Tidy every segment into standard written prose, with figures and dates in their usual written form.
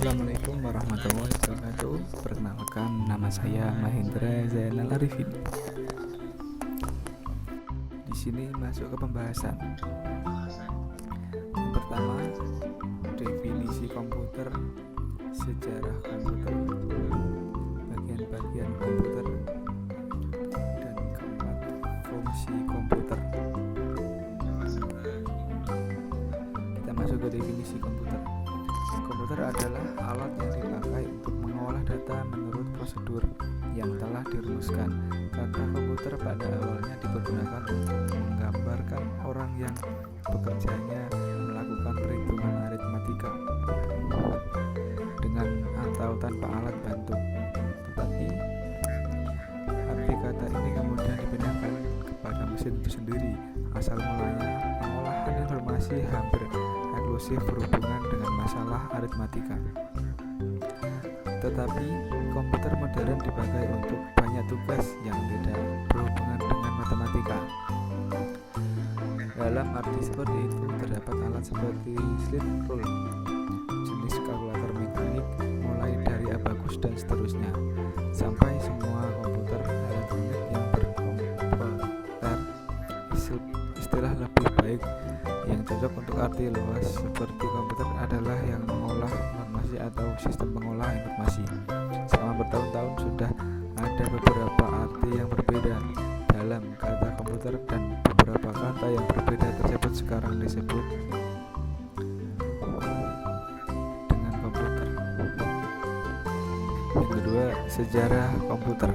Assalamualaikum warahmatullahi wabarakatuh. Perkenalkan, nama saya Mahendra Zainal Arifin. Di sini masuk ke pembahasan. Yang pertama, definisi komputer, sejarah komputer, bagian-bagian komputer, dan keempat, fungsi komputer. Kita masuk ke definisi komputer. Komputer adalah alat yang dipakai untuk mengolah data menurut prosedur yang telah dirumuskan. Kata komputer pada awalnya dipergunakan untuk menggambarkan orang yang bekerjanya melakukan perhitungan aritmatika dengan atau tanpa alat bantu. Tetapi arti kata ini kemudian dipindahkan kepada mesin itu sendiri. Asal mulanya pengolahan informasi hampir eksklusif berhubungan dengan masalah aritmatika. Tetapi komputer modern dipakai untuk banyak tugas yang tidak berhubungan dengan matematika. Dalam arti seperti itu terdapat alat seperti slide rule, jenis kalkulator mekanik, mulai dari abacus dan seterusnya, sampai semua komputer elektronik yang berkomputer. Istilah lebih baik yang cocok untuk arti luas seperti komputer adalah yang mengolah informasi atau sistem pengolah informasi. Selama bertahun-tahun sudah ada beberapa arti yang berbeda dalam kata komputer, dan beberapa kata yang berbeda tersebut sekarang disebut dengan komputer. Yang kedua, sejarah komputer.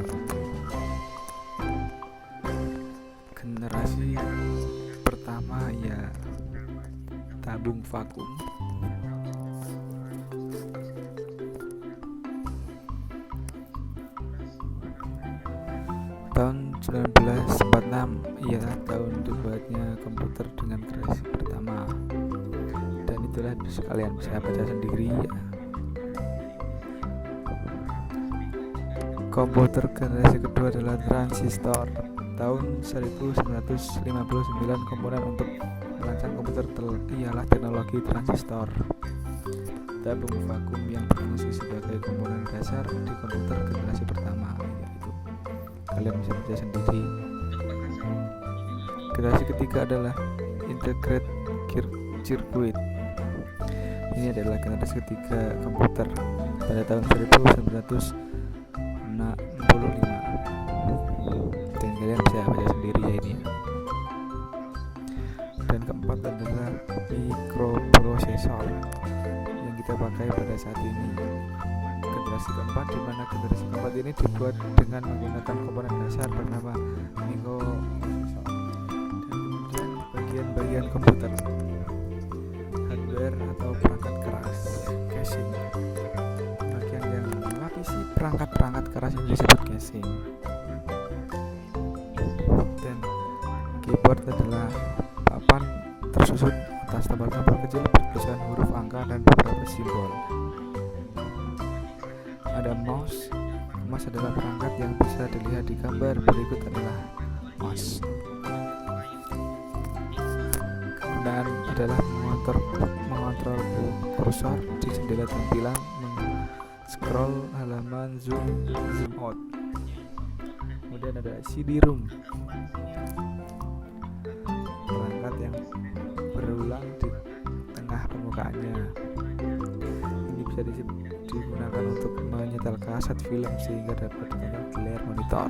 Generasi pertama ya tabung vakum. Tahun 1946 ialah tahun dibuatnya komputer dengan generasi pertama, dan itulah sekalian bisa baca sendiri ya. Komputer generasi kedua adalah transistor. Tahun 1959 komponen untuk merancang komputer ialah teknologi transistor. Tabung vakum yang berfungsi sebagai komponen dasar di komputer generasi pertama, yaitu kalian bisa baca sendiri. Generasi ketiga adalah integrated circuit. Ini adalah generasi ketiga komputer pada tahun 1965, dan kalian bisa baca sendiri ya ini. Dan keempat adalah mikroprosesor yang kita pakai pada saat ini. Generasi keempat, di mana generasi keempat ini dibuat dengan menggunakan komponen dasar bernama mikroprosesor. Dan kemudian bagian-bagian komputer, hardware atau perangkat keras, casing. Bagian yang melapisi perangkat-perangkat keras ini disebut casing. Dan keyboard adalah papan tersusun atas tombol-tombol kecil bertuliskan huruf angka dan beberapa simbol. Ada mouse. Mouse adalah perangkat yang bisa dilihat di gambar berikut adalah mouse. Kegunaan adalah mengontrol kursor di jendela tampilan, scroll halaman, zoom out. Kemudian ada CD-ROM, perangkat yang berulang di tengah permukaannya. Ini bisa digunakan untuk menyetel kaset film sehingga dapat ditonton di layar monitor.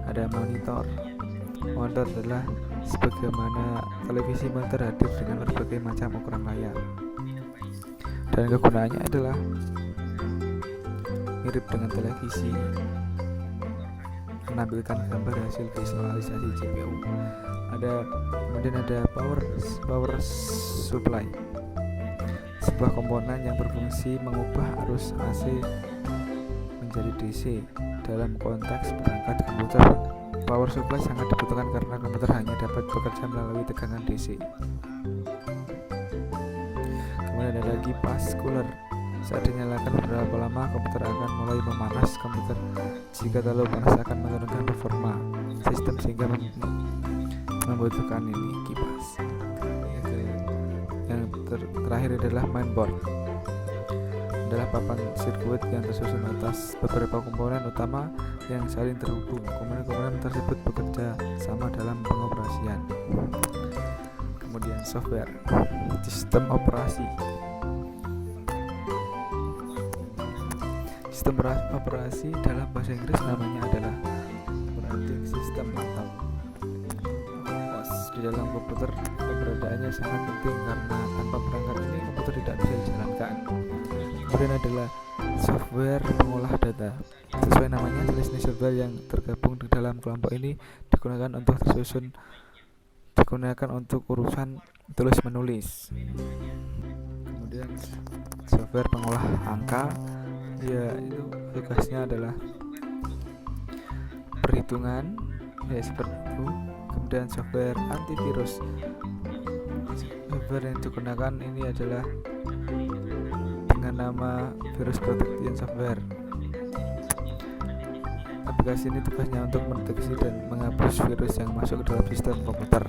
Ada monitor. Monitor adalah sebagaimana televisi monitor hadir dengan berbagai macam ukuran layar, dan kegunaannya adalah mirip dengan televisi, menampilkan gambar hasil visualisasi CPU. Kemudian ada power supply, sebuah komponen yang berfungsi mengubah arus AC menjadi DC. Dalam konteks perangkat komputer, power supply sangat dibutuhkan karena komputer hanya dapat bekerja melalui tegangan DC. Kemudian ada kipas cooler. Saat dinyalakan beberapa lama, komputer akan mulai memanas. Komputer jika terlalu panas akan menurunkan performa sistem sehingga membutuhkan ini kipas. Yang terakhir adalah mainboard, adalah papan sirkuit yang tersusun atas beberapa komponen utama yang saling terhubung. Komponen-komponen tersebut bekerja sama dalam pengoperasian. Kemudian software, sistem operasi. Sistem operasi dalam bahasa Inggris namanya adalah operating system atau OS. Di dalam komputer keberadaannya sangat penting karena tanpa perangkat ini komputer tidak bisa dijalankan. Kemudian adalah software pengolah data. Sesuai namanya, jenis software yang tergabung di dalam kelompok ini digunakan untuk urusan tulis menulis. Kemudian software pengolah angka, ya itu tugasnya adalah perhitungan, ya seperti itu. Kemudian software antivirus, software yang digunakan ini adalah dengan nama virus protection software. Aplikasi ini tugasnya untuk mendeteksi dan menghapus virus yang masuk ke dalam sistem komputer.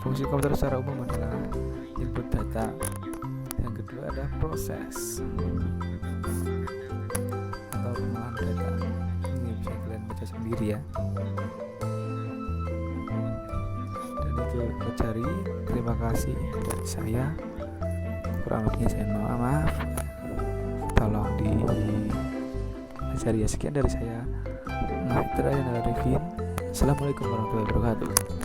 Fungsi komputer secara umum adalah input data. Yang kedua adalah proses atau pengolahan data. Ini bisa kalian baca sendiri ya. Dan itu cari. Terima kasih dari saya. Kurang lebihnya saya mohon maaf. Tolong dicari ya. Sekian dari saya. Nah, terakhir adalah Revin. Assalamualaikum warahmatullahi wabarakatuh.